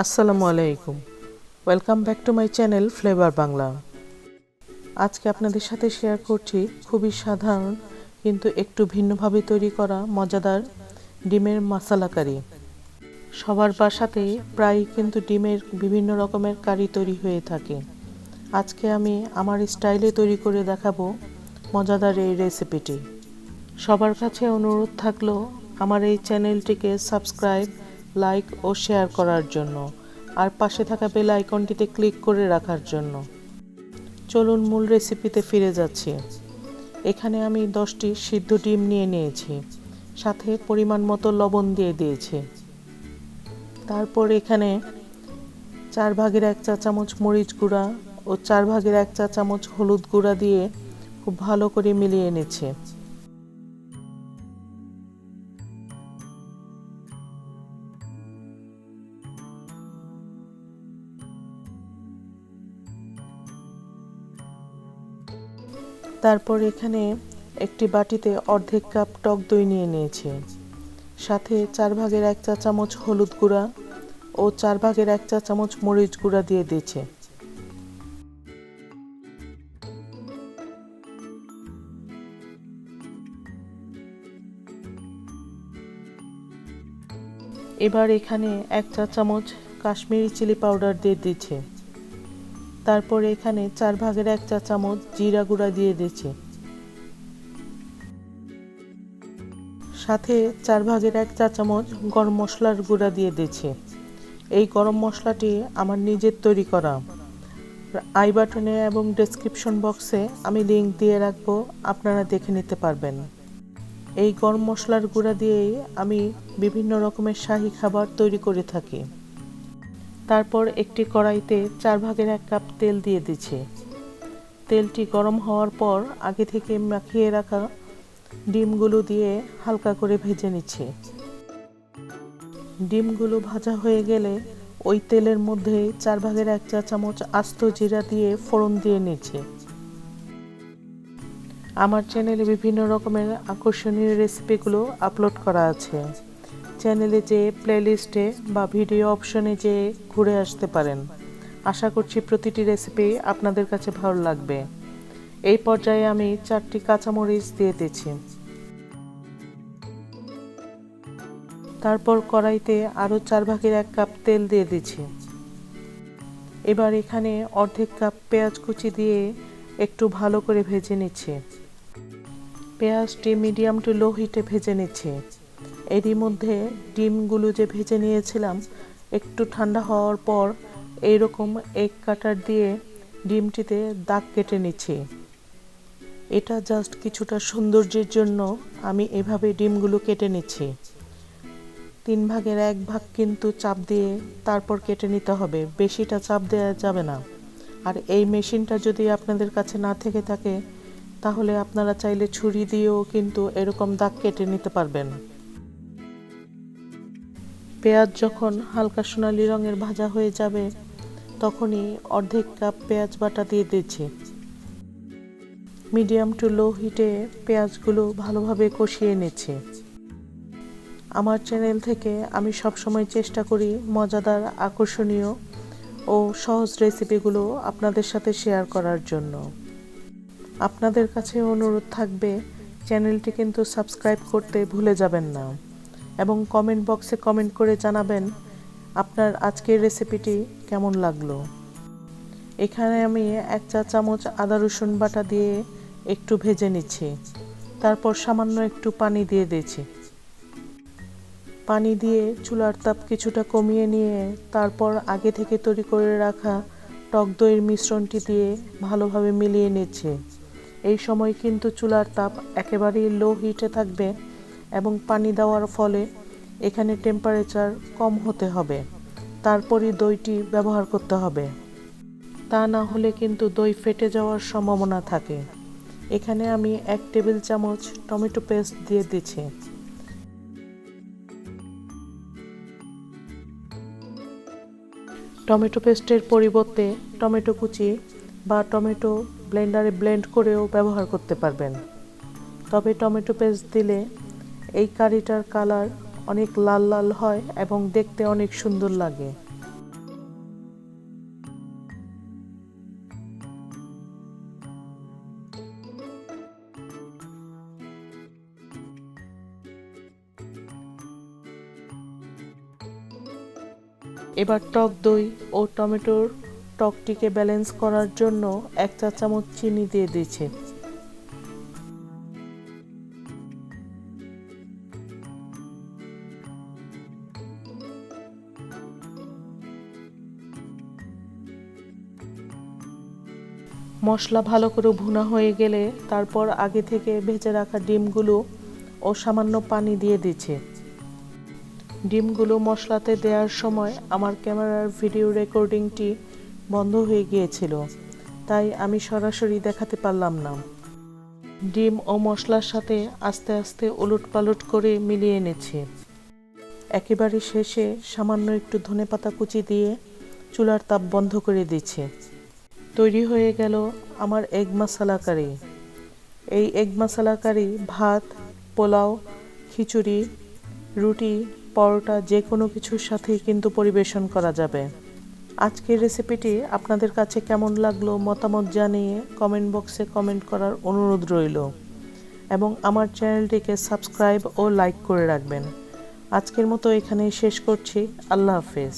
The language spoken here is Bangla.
আসসালামু আলাইকুম। Welcome back to my channel flavour Bangla. আজকে আপনাদের সাথে শেয়ার করছি খুবই সাধারণ কিন্তু একটু ভিন্নভাবে তৈরি করা মজাদার ডিমের মাসালা কারি। সবার বাসাতেই প্রায় কিন্তু ডিমের বিভিন্ন রকমের কারি তৈরি হয়ে থাকে। আজকে আমি আমার স্টাইলে তৈরি করে দেখাবো মজাদার এই রেসিপিটি। সবার কাছে অনুরোধ থাকলো আমার এই চ্যানেলটিকে সাবস্ক্রাইব, লাইক ও শেয়ার করার জন্য, আর পাশে থাকা বেল আইকনটিতে ক্লিক করে রাখার জন্য। চলুন মূল রেসিপিতে ফিরে যাচ্ছি। এখানে আমি 10টি সিদ্ধ ডিম নিয়ে নিয়েছি, সাথে পরিমাণ মতো লবণ দিয়ে দিয়েছি। তারপর এখানে 4/1 চা চামচ মরিচ গুঁড়া ও 4/1 চা চামচ হলুদ গুঁড়া দিয়ে খুব ভালো করে মিলিয়ে নিচ্ছি। তারপর এখানে একটি বাটিতে অর্ধেক কাপ টক দই নিয়ে নিয়েছি, সাথে 4/1 চা চামচ হলুদ গুঁড়া ও 4/1 চা চামচ মরিচ গুঁড়া দিয়ে দিয়েছি। এবার এখানে 1 চা চামচ কাশ্মীরি চিলি পাউডার দিয়ে দিচ্ছি। তারপর এখানে 4/1 চা চামচ জিরা গুঁড়া দিয়ে দিচ্ছি, সাথে 4/1 চা চামচ গরম মশলার গুঁড়া দিয়ে দিচ্ছি। এই গরম মশলাটি আমার নিজের তৈরি করা। আই বাটনে এবং ডেসক্রিপশন বক্সে আমি লিংক দিয়ে রাখবো, আপনারা দেখে নিতে পারবেন। এই গরম মশলার গুঁড়া দিয়েই আমি বিভিন্ন রকমের শাহী খাবার তৈরি করে থাকি। তারপর একটি কড়াইতে 4/1 কাপ তেল দিয়ে দিচ্ছি। তেলটি গরম হওয়ার পর আগে থেকে মাখিয়ে রাখা ডিমগুলো দিয়ে হালকা করে ভেজে নিচ্ছি। ডিমগুলো ভাজা হয়ে গেলে ওই তেলের মধ্যে 4/1 চা চামচ আস্ত জিরা দিয়ে ফোড়ন দিয়ে নিচ্ছি। আমার চ্যানেলে বিভিন্ন রকমের আকর্ষণীয় রেসিপিগুলো আপলোড করা আছে। চ্যানেলে যে প্লেলিস্টে বা ভিডিও অপশনে যে ঘুরে আসতে পারেন। আশা করছি প্রতিটি রেসিপি আপনাদের কাছে ভালো লাগবে। এই পর্যায়ে আমি 4টি কাঁচামরিচ দিয়ে দিচ্ছি। তারপর কড়াইতে আরও 4/1 কাপ তেল দিয়ে দিচ্ছি। এবার এখানে অর্ধেক কাপ পেঁয়াজ কুচি দিয়ে একটু ভালো করে ভেজে নিচ্ছি। পেঁয়াজটি মিডিয়াম টু লো হিটে ভেজে নিচ্ছি। এরই মধ্যে ডিমগুলো যে ভেজে নিয়েছিলাম একটু ঠান্ডা হওয়ার পর এইরকম এগ কাটার দিয়ে ডিমটিতে দাগ কেটে নিচ্ছি। এটা জাস্ট কিছুটা সৌন্দর্যের জন্য আমি এভাবে ডিমগুলো কেটে নিচ্ছি। 3/1 ভাগ কিন্তু চাপ দিয়ে তারপর কেটে নিতে হবে, বেশিটা চাপ দেওয়া যাবে না। আর এই মেশিনটা যদি আপনাদের কাছে না থেকে থাকে তাহলে আপনারা চাইলে ছুরি দিয়েও কিন্তু এরকম দাগ কেটে নিতে পারবেন। পেঁয়াজ যখন হালকা সোনালি রঙের ভাজা হয়ে যাবে তখনই অর্ধেক কাপ পেঁয়াজ বাটা দিয়ে দিচ্ছি। মিডিয়াম টু লো হিটে পেঁয়াজগুলো ভালোভাবে কষিয়ে নিচ্ছি। আমার চ্যানেল থেকে আমি সবসময় চেষ্টা করি মজাদার, আকর্ষণীয় ও সহজ রেসিপিগুলো আপনাদের সাথে শেয়ার করার জন্য। আপনাদের কাছে অনুরোধ থাকবে চ্যানেলটি কিন্তু সাবস্ক্রাইব করতে ভুলে যাবেন না, এবং কমেন্ট বক্সে কমেন্ট করে জানাবেন আপনার আজকের রেসিপিটি কেমন লাগলো। এখানে আমি 1 চা চামচ আদা রসুন বাটা দিয়ে একটু ভেজে নিচ্ছি। তারপর সামান্য একটু পানি দিয়ে দিচ্ছি। পানি দিয়ে চুলার তাপ কিছুটা কমিয়ে নিয়ে তারপর আগে থেকে তৈরি করে রাখা টক দইয়ের মিশ্রণটি দিয়ে ভালোভাবে মিলিয়ে নিচ্ছি। এই সময় কিন্তু চুলার তাপ একেবারেই লো হিটে থাকবে এবং পানি দেওয়ার ফলে এখানে টেম্পারেচার কম হতে হবে। তারপরই দইটি ব্যবহার করতে হবে, তা না হলে কিন্তু দই ফেটে যাওয়ার সম্ভাবনা থাকে। এখানে আমি 1 টেবিল চামচ টমেটো পেস্ট দিয়ে দিচ্ছি। টমেটো পেস্টের পরিবর্তে টমেটো কুচি বা টমেটো ব্লেন্ডারে ব্লেন্ড করেও ব্যবহার করতে পারবেন। তবে টমেটো পেস্ট দিলে এই কারিটার কালার অনেক লাল লাল হয় এবং দেখতে অনেক সুন্দর লাগে। এবার টক দই ও টমেটোর টকটিকে ব্যালেন্স করার জন্য 1 চা চামচ চিনি দিয়ে দিয়েছি। মশলা ভালো করে ভুনা হয়ে গেলে তারপর আগে থেকে ভেজে রাখা ডিমগুলো ও সামান্য পানি দিয়ে দিচ্ছি। ডিমগুলো মশলাতে দেওয়ার সময় আমার ক্যামেরার ভিডিও রেকর্ডিংটি বন্ধ হয়ে গিয়েছিল, তাই আমি সরাসরি দেখাতে পারলাম না। ডিম ও মশলার সাথে আস্তে আস্তে উলটপালট করে মিলিয়ে নিচ্ছি। একেবারে শেষে সামান্য একটু ধনেপাতা কুচি দিয়ে চুলার তাপ বন্ধ করে দিচ্ছি। তৈরি হয়ে গেল আমার এগ মশালা কারি। এই এগ মশালা কারি ভাত, পোলাও, খিচুড়ি, রুটি, পরোটা যে কোনো কিছুর সাথেই কিন্তু পরিবেশন করা যাবে। আজকের রেসিপিটি আপনাদের কাছে কেমন লাগলো মতামত জানিয়ে কমেন্ট বক্সে কমেন্ট করার অনুরোধ রইল এবং আমার চ্যানেলটিকে সাবস্ক্রাইব ও লাইক করে রাখবেন। আজকের মতো এখানেই শেষ করছি। আল্লাহ হাফেজ।